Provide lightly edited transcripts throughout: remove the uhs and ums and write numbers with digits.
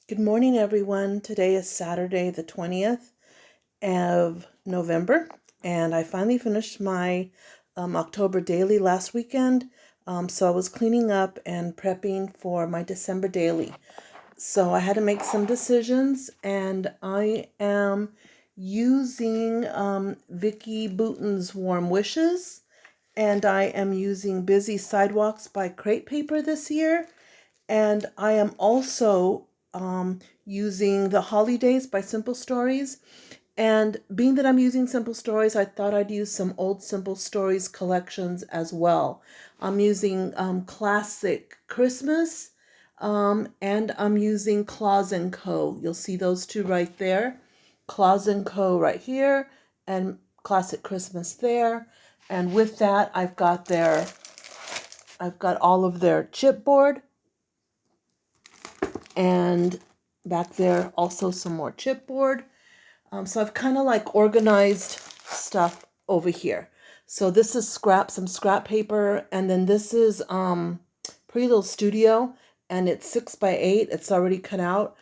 Good morning, everyone. Today is Saturday, the 20th of November, and I finally finished my October daily last weekend. So I was cleaning up and prepping for my December daily. So I had to make some decisions, and I am using Vicky Bouton's Warm Wishes, and I am using Busy Sidewalks by Crate Paper this year. And I am also using The Holidays by Simple Stories. And being that I'm using Simple Stories, I thought I'd use some old Simple Stories collections as well. I'm using Classic Christmas and I'm using Claus & Co. You'll see those two right there. Claus & Co. right here and Classic Christmas there. And with that, I've got all of their chipboard, and back there also some more chipboard. So I've kind of like organized stuff over here. So this is some scrap paper, and then this is Pretty Little Studio, and it's 6x8. It's already cut out.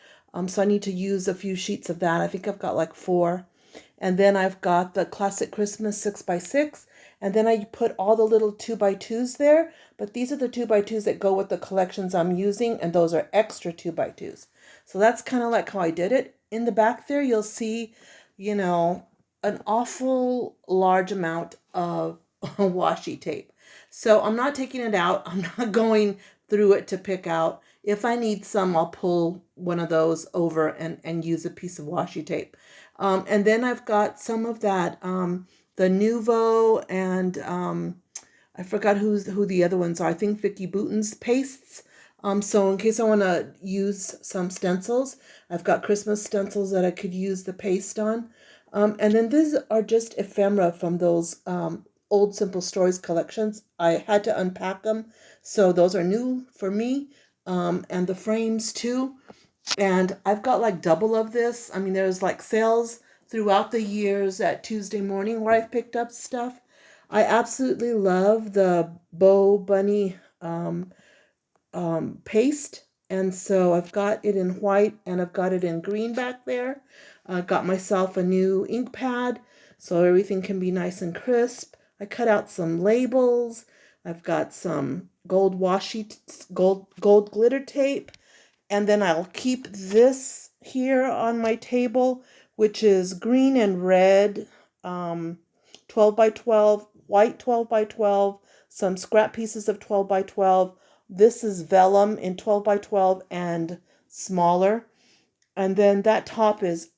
So I need to use a few sheets of that. I think I've got like 4. And then I've got the Classic Christmas 6x6. And then I put all the little 2x2s there. But these are the 2x2s that go with the collections I'm using. And those are extra 2x2s. So that's kind of like how I did it. In the back there, you'll see, you know, an awful large amount of washi tape. So I'm not taking it out. I'm not going through it to pick out. If I need some, I'll pull one of those over and use a piece of washi tape. And then I've got some of that, the Nuvo, and I forgot who the other ones are. I think Vicky Bouton's pastes. So in case I want to use some stencils, I've got Christmas stencils that I could use the paste on. And then these are just ephemera from those old Simple Stories collections. I had to unpack them, so those are new for me. And the frames too. And I've got like double of this. I mean, there's like sales throughout the years at Tuesday Morning where I've picked up stuff. I absolutely love the Bow Bunny paste. And so I've got it in white and I've got it in green back there. I got myself a new ink pad so everything can be nice and crisp. I cut out some labels. I've got some gold glitter tape. And then I'll keep this here on my table, which is green and red, 12 by 12, white 12 by 12, some scrap pieces of 12 by 12. This is vellum in 12 by 12 and smaller. And then that top is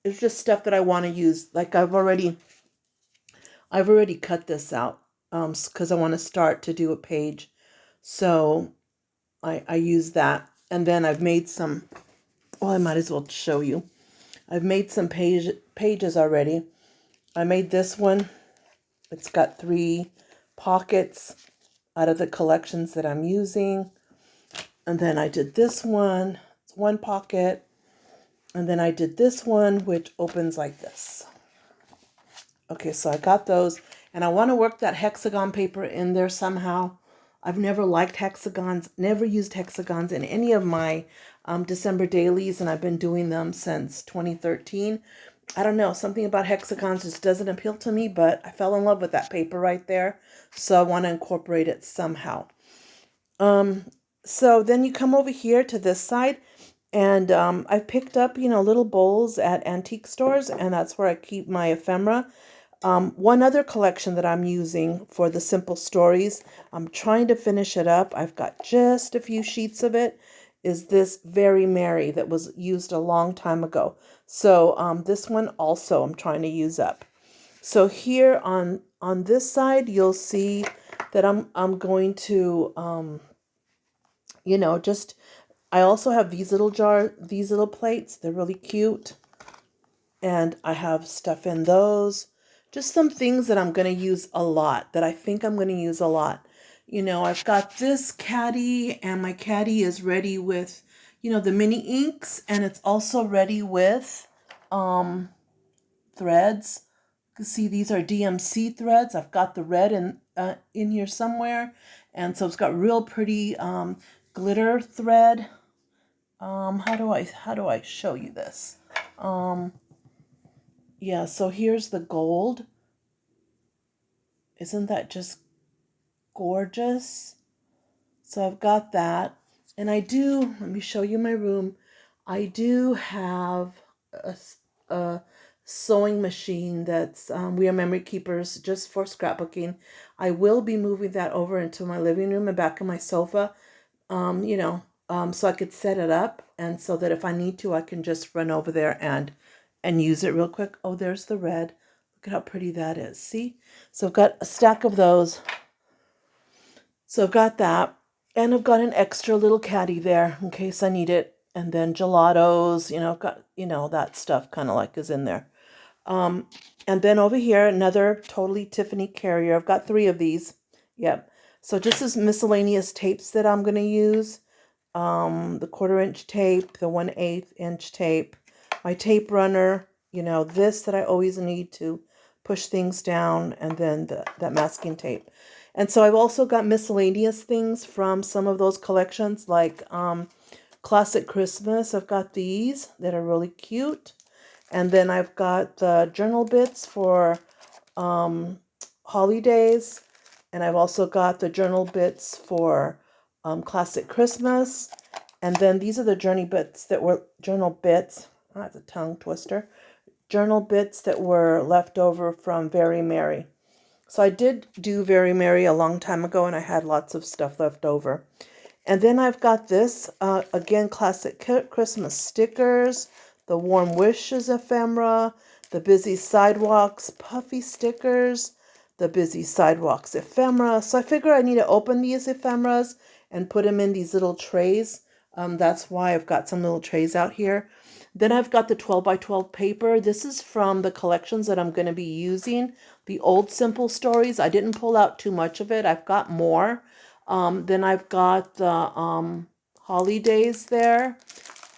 just stuff that I want to use. Like I've already cut this out because I want to start to do a page. So I use that. And then I've made some, well, I might as well show you. I've made some pages already. I made this one. It's got 3 pockets out of the collections that I'm using. And then I did this one. It's 1 pocket. And then I did this one, which opens like this. Okay, so I got those. And I want to work that hexagon paper in there somehow. I've never liked hexagons, never used hexagons in any of my December dailies, and I've been doing them since 2013. I don't know, something about hexagons just doesn't appeal to me, but I fell in love with that paper right there, so I want to incorporate it somehow. So then you come over here to this side, and I picked up, little bowls at antique stores, and that's where I keep my ephemera. One other collection that I'm using for the Simple Stories, I'm trying to finish it up. I've got just a few sheets of it, is this Very Merry that was used a long time ago. So this one also I'm trying to use up. So here on this side, you'll see that I'm going to, just, I also have these little plates. They're really cute. And I have stuff in those. Just some things that I'm going to use a lot, that I think I'm going to use a lot. I've got this caddy, and my caddy is ready with, the mini inks, and it's also ready with threads. You can see these are DMC threads. I've got the red in here somewhere, and so it's got real pretty glitter thread. How do I show you this? Yeah, so here's the gold. Isn't that just gorgeous? So I've got that. And let me show you my room. I do have a sewing machine that's, we are memory keepers just for scrapbooking. I will be moving that over into my living room and back on my sofa, so I could set it up. And so that if I need to, I can just run over there and use it real quick. Oh, there's the red. Look at how pretty that is. See? So I've got a stack of those. So I've got that. And I've got an extra little caddy there in case I need it. And then gelatos, I've got, that stuff kind of like is in there. And then over here, another totally Tiffany carrier. I've got 3 of these. Yep. So just as miscellaneous tapes that I'm going to use. The 1/4-inch tape, the 1/8 inch tape, my tape runner, this that I always need to push things down, and then that masking tape. And so I've also got miscellaneous things from some of those collections, like Classic Christmas. I've got these that are really cute. And then I've got the journal bits for holidays. And I've also got the journal bits for Classic Christmas. And then these are the journal bits. Oh, that's a tongue twister. Journal bits that were left over from Very Merry. So I did do Very Merry a long time ago, and I had lots of stuff left over. And then I've got this, again, Classic Christmas stickers, the Warm Wishes ephemera, the Busy Sidewalks puffy stickers, the Busy Sidewalks ephemera. So I figure I need to open these ephemeras and put them in these little trays. That's why I've got some little trays out here. Then I've got the 12 by 12 paper. This is from the collections that I'm going to be using. The old Simple Stories. I didn't pull out too much of it. I've got more. Then I've got the holidays there.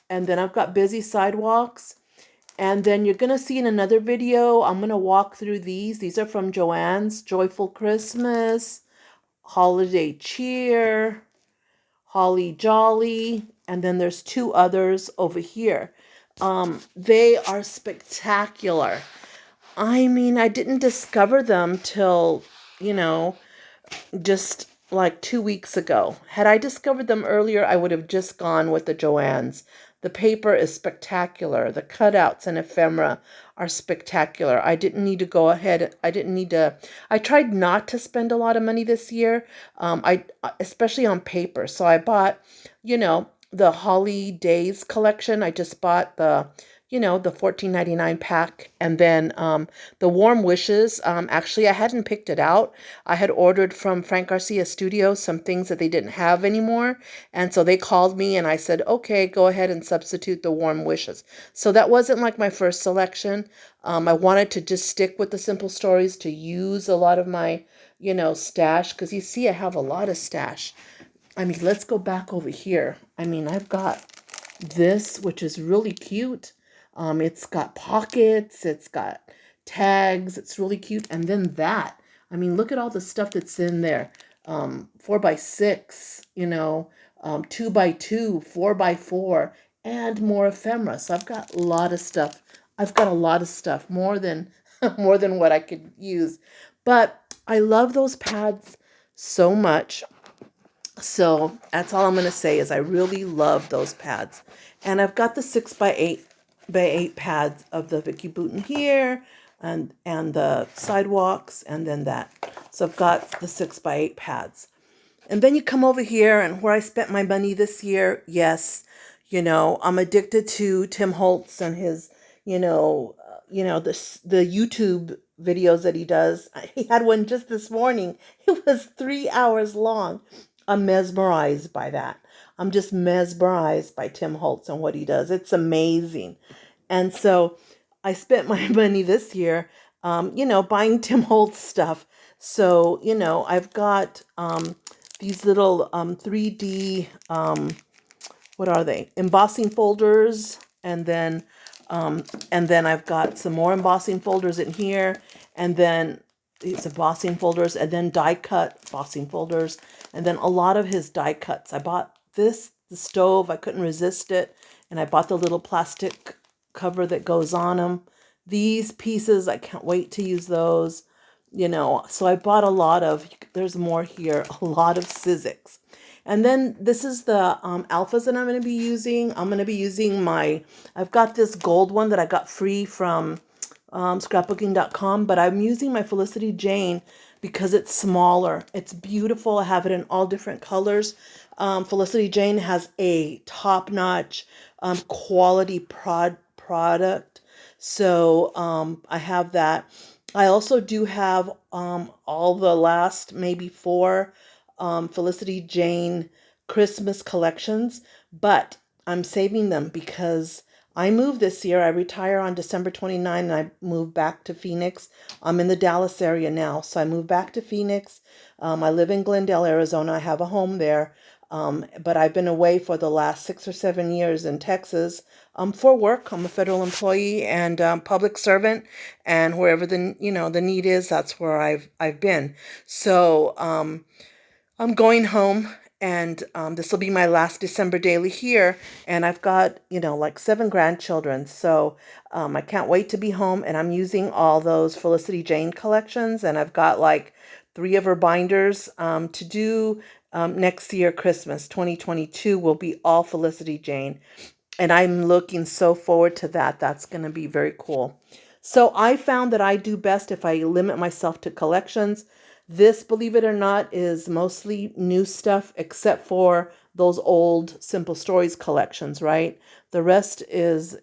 And then I've got Busy Sidewalks. And then you're going to see in another video, I'm going to walk through these. These are from Joann's Joyful Christmas, Holiday Cheer, Holly Jolly, and then there's 2 others over here. They are spectacular. I mean, I didn't discover them till, just like 2 weeks ago. Had I discovered them earlier, I would have just gone with the Joann's. The paper is spectacular. The cutouts and ephemera are spectacular. I didn't need to go ahead. I tried not to spend a lot of money this year, especially on paper. So I bought, the Holidays collection. I just bought the $14.99 pack. And then the Warm Wishes, actually, I hadn't picked it out. I had ordered from Frank Garcia Studio some things that they didn't have anymore. And so they called me and I said, okay, go ahead and substitute the Warm Wishes. So that wasn't like my first selection. I wanted to just stick with the Simple Stories to use a lot of my, stash. Because you see, I have a lot of stash. I mean, let's go back over here. I mean, I've got this, which is really cute. It's got pockets, it's got tags, it's really cute. And then that, I mean, look at all the stuff that's in there. 4x6, 2x2, 4x4, and more ephemera. So I've got a lot of stuff. More than more than what I could use. But I love those pads so much. So that's all I'm going to say is I really love those pads. And I've got the 6x8 pads of the Vicki Boutin here and the sidewalks and then that. So I've got the 6x8 pads. And then you come over here and where I spent my money this year. Yes, I'm addicted to Tim Holtz and his, the YouTube videos that he does. He had one just this morning. It was 3 hours long. I'm mesmerized by that. I'm just mesmerized by Tim Holtz and what he does. It's amazing. And so I spent my money this year, buying Tim Holtz stuff. So, I've got these little 3D, what are they? Embossing folders. And then I've got some more embossing folders in here. And then these embossing folders and then die cut embossing folders. And then a lot of his die cuts. I bought this the stove. I couldn't resist it. And I bought the little plastic cover that goes on them. These pieces, I can't wait to use those. So I bought a lot of, there's more here, a lot of Sizzix. And then this is the alphas that I'm going to be using. I'm going to be using I've got this gold one that I got free from scrapbooking.com, but I'm using my Felicity Jane because it's smaller. It's beautiful. I have it in all different colors. Felicity Jane has a top-notch quality product. So I have that. I also do have all the last maybe 4 Felicity Jane Christmas collections, but I'm saving them because I moved this year. I retire on December 29 and I moved back to Phoenix. I'm in the Dallas area now, so I moved back to Phoenix. I live in Glendale, Arizona. I have a home there, but I've been away for the last 6 or 7 years in Texas for work. I'm a federal employee and public servant, and wherever the need is, that's where I've been. So I'm going home, and this will be my last December daily here. And I've got, like 7 grandchildren. So I can't wait to be home. And I'm using all those Felicity Jane collections. And I've got like 3 of her binders to do next year, Christmas 2022 will be all Felicity Jane. And I'm looking so forward to that. That's going to be very cool. So I found that I do best if I limit myself to collections. This, believe it or not, is mostly new stuff except for those old Simple Stories collections, right? The rest is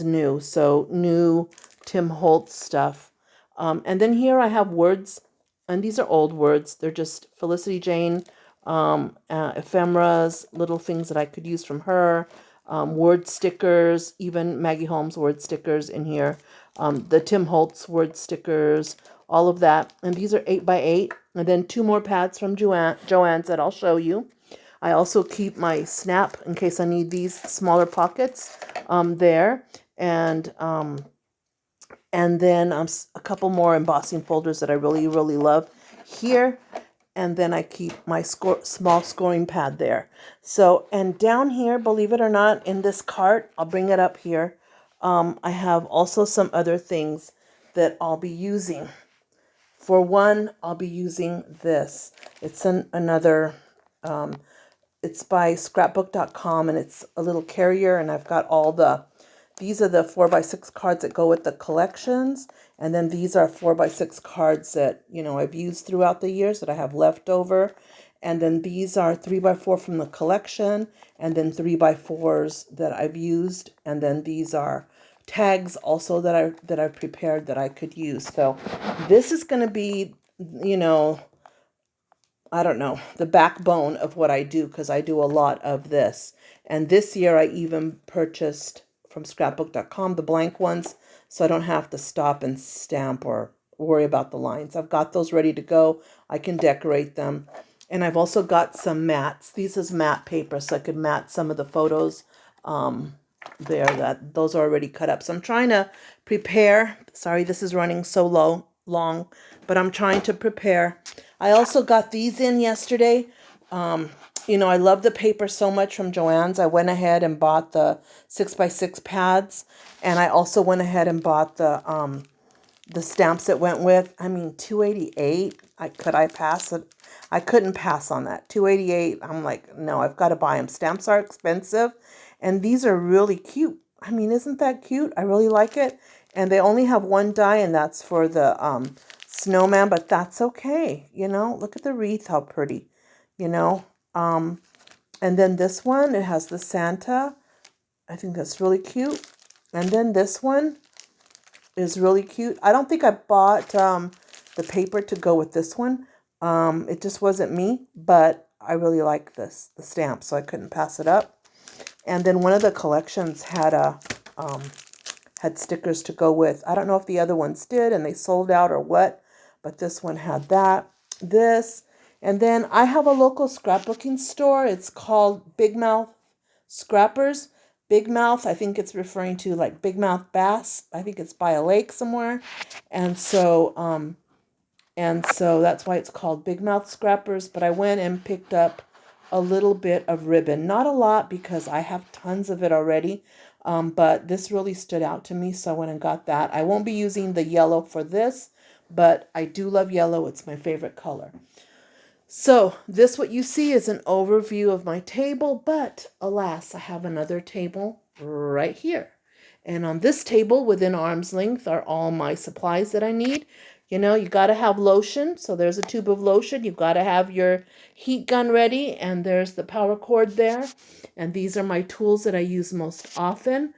new. So new Tim Holtz stuff. And then here I have words, and these are old words. They're just Felicity Jane ephemeras, little things that I could use from her. Word stickers, even Maggie Holmes word stickers in here. The Tim Holtz word stickers, all of that. And these are 8x8. And then 2 more pads from Joann's that I'll show you. I also keep my snap in case I need these smaller pockets there. And then a couple more embossing folders that I really, really love here. And then I keep my small scoring pad there. So, and down here, believe it or not, in this cart, I'll bring it up here. I have also some other things that I'll be using. For one, I'll be using this. It's another, it's by scrapbook.com, and it's a little carrier, and I've got these are the 4x6 cards that go with the collections. And then these are 4x6 cards that, I've used throughout the years that I have left over. And then these are 3x4 from the collection, and then 3x4s that I've used. And then these are tags also that I've prepared that I could use. So this is going to be, I don't know, the backbone of what I do, because I do a lot of this. And this year I even purchased from scrapbook.com the blank ones, so I don't have to stop and stamp or worry about the lines. I've got those ready to go. I can decorate them. And I've also got some mats. These is matte paper, so I could mat some of the photos those are already cut up. So I'm trying to prepare. Sorry, this is running so long, but I'm trying to prepare. I also got these in yesterday. I love the paper so much from Joann's. I went ahead and bought the 6x6 pads, and I also went ahead and bought the stamps that went with. I mean, $288. Could I pass it? I couldn't pass on that. $288. I'm like, no, I've got to buy them. Stamps are expensive, and these are really cute. I mean, isn't that cute? I really like it. And they only have 1 die, and that's for the snowman, but that's okay. Look at the wreath, how pretty, and then this one, it has the Santa. I think that's really cute. And then this one is really cute. I don't think I bought the paper to go with this one. It just wasn't me, but I really like the stamp, so I couldn't pass it up. And then one of the collections had had stickers to go with. I don't know if the other ones did and they sold out or what, but this one had this. And then I have a local scrapbooking store. It's called Big Mouth Scrappers. Big Mouth, I think it's referring to like Big Mouth Bass. I think it's by a lake somewhere. And so that's why it's called Big Mouth Scrappers. But I went and picked up a little bit of ribbon. Not a lot because I have tons of it already, but this really stood out to me, so I went and got that. I won't be using the yellow for this, but I do love yellow. It's my favorite color. So this, what you see, is an overview of my table, but alas, I have another table right here. And on this table, within arm's length, are all my supplies that I need. You know, you got to have lotion. So there's a tube of lotion. You've got to have your heat gun ready. And there's the power cord there. And these are my tools that I use most often.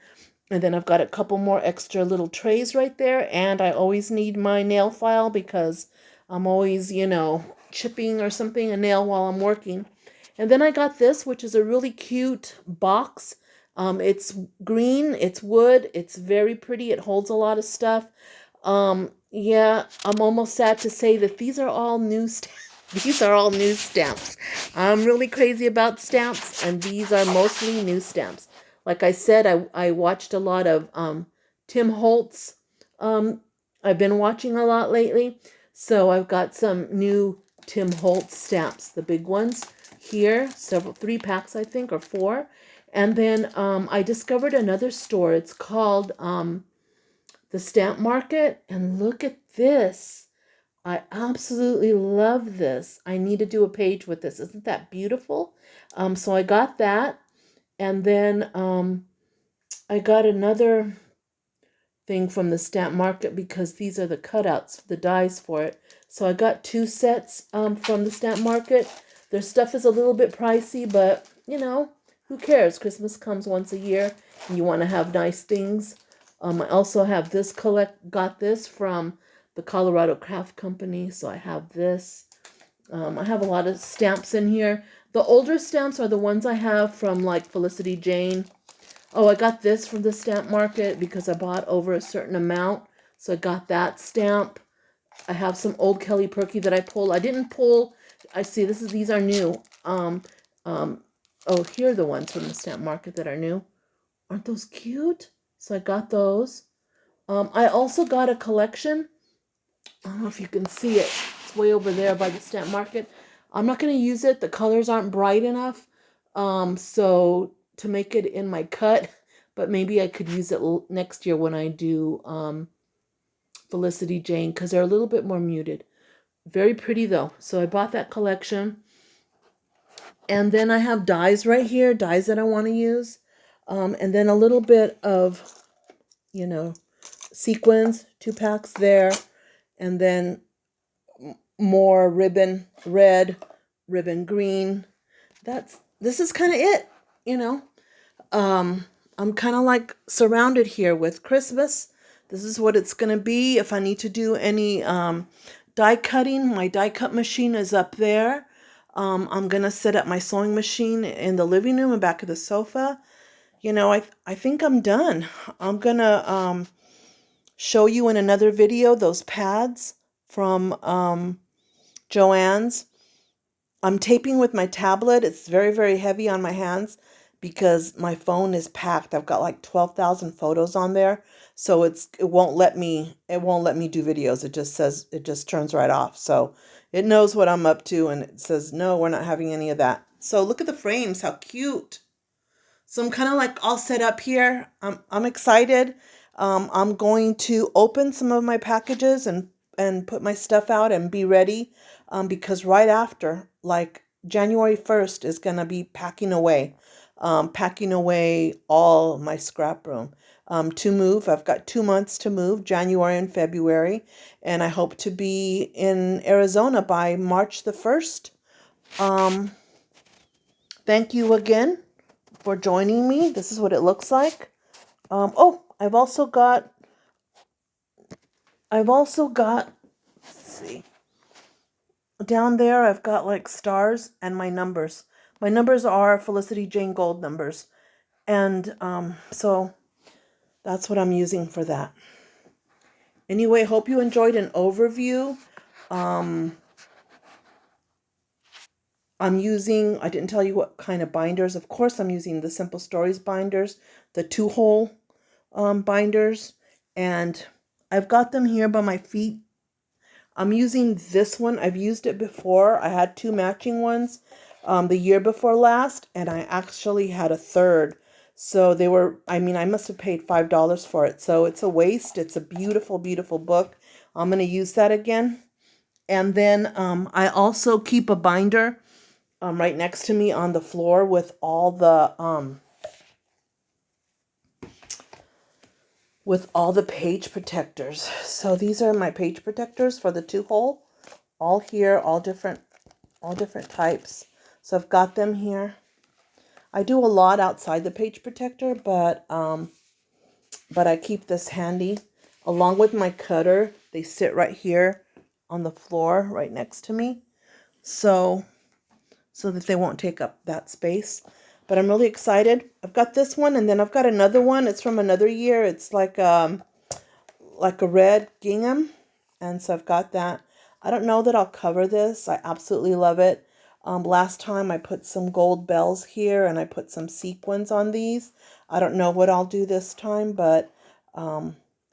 And then I've got a couple more extra little trays right there. And I always need my nail file because I'm always, you know, chipping or something, a nail while I'm working. And then I got this, which is a really cute box. It's green, it's wood, it's very pretty, it holds a lot of stuff. Yeah, I'm almost sad to say that these are all new these are all new stamps. I'm really crazy about stamps, and these are mostly new stamps. Like I said, I watched a lot of Tim Holtz. I've been watching a lot lately. So I've got some new Tim Holtz stamps, the big ones here, 3 packs, I think, or 4. And then I discovered another store. It's called the Stamp Market. And look at this. I absolutely love this. I need to do a page with this. Isn't that beautiful? So I got that. And then I got another thing from the Stamp Market because these are the cutouts, the dies for it. So I got 2 sets from the Stamp Market. Their stuff is a little bit pricey, but you know, who cares? Christmas comes once a year and you want to have nice things. I also have this got this from the Colorado Craft Company, so I have this. I have a lot of stamps in here. The older stamps are the ones I have from like Felicity Jane. Oh, I got this from the Stamp Market because I bought over a certain amount. So I got that stamp. I have some old Kelly Perky that I pulled. I didn't pull. I see these are new. Oh, here are the ones from the Stamp Market that are new. Aren't those cute? So I got those. I also got a collection. I don't know if you can see it. It's way over there by the Stamp Market. I'm not going to use it. The colors aren't bright enough. So to make it in my cut, but maybe I could use it next year when I do Felicity Jane because they're a little bit more muted. Very pretty though. So I bought that collection. And then I have dies right here, dies that I want to use. And then a little bit of, you know, sequins, 2 packs there. And then more ribbon red, ribbon green. This is kind of it, you know. I'm kind of like surrounded here with Christmas. This is what it's going to be. If I need to do any die cutting, my die cut machine is up there. I'm going to set up my sewing machine in the living room and back of the sofa. You know, I think I'm done. I'm going to show you in another video those pads from Joann's. I'm taping with my tablet. It's very, very heavy on my hands because my phone is packed. I've got like 12,000 photos on there. So it won't let me do videos. It just turns right off. So it knows what I'm up to and it says, no, we're not having any of that. So look at the frames, how cute. So I'm kind of like all set up here. I'm excited. I'm going to open some of my packages and put my stuff out and be ready because right after, like January 1st is going to be packing away all my scrap room to move. I've got 2 months to move, January and February, and I hope to be in Arizona by March the 1st. Thank you again for joining me. This is what it looks like. Oh, I've also got, let's see, down there I've got like stars and my numbers. My numbers are Felicity Jane Gold numbers. And so that's what I'm using for that. Anyway, hope you enjoyed an overview. I didn't tell you what kind of binders. Of course, I'm using the Simple Stories binders, the 2-hole binders, and I've got them here by my feet. I'm using this one. I've used it before. I had 2 matching ones. the year before last, and I actually had a third. So they were, I mean, I must have paid $5 for it. So it's a waste. It's a beautiful, beautiful book. I'm going to use that again. And then I also keep a binder right next to me on the floor with all the page protectors. So these are my page protectors for the 2-hole. All here, all different types. So I've got them here. I do a lot outside the page protector, but I keep this handy along with my cutter. They sit right here on the floor right next to me, so that they won't take up that space. But I'm really excited. I've got this one, and then I've got another one. It's from another year. It's like a red gingham, and so I've got that. I don't know that I'll cover this. I absolutely love it. Last time I put some gold bells here, and I put some sequins on these. I don't know what I'll do this time, but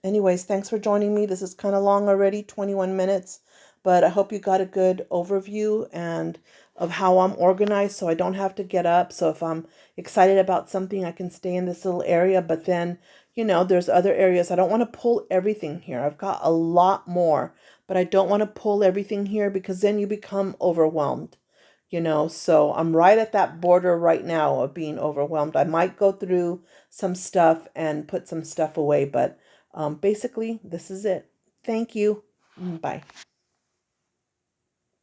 anyways, thanks for joining me. This is kind of long already, 21 minutes, but I hope you got a good overview and of how I'm organized, so I don't have to get up. So if I'm excited about something, I can stay in this little area, but then, you know, there's other areas. I don't want to pull everything here. I've got a lot more, but I don't want to pull everything here because then you become overwhelmed. You know, so I'm right at that border right now of being overwhelmed. I might go through some stuff and put some stuff away, but basically, this is it. Thank you. Bye.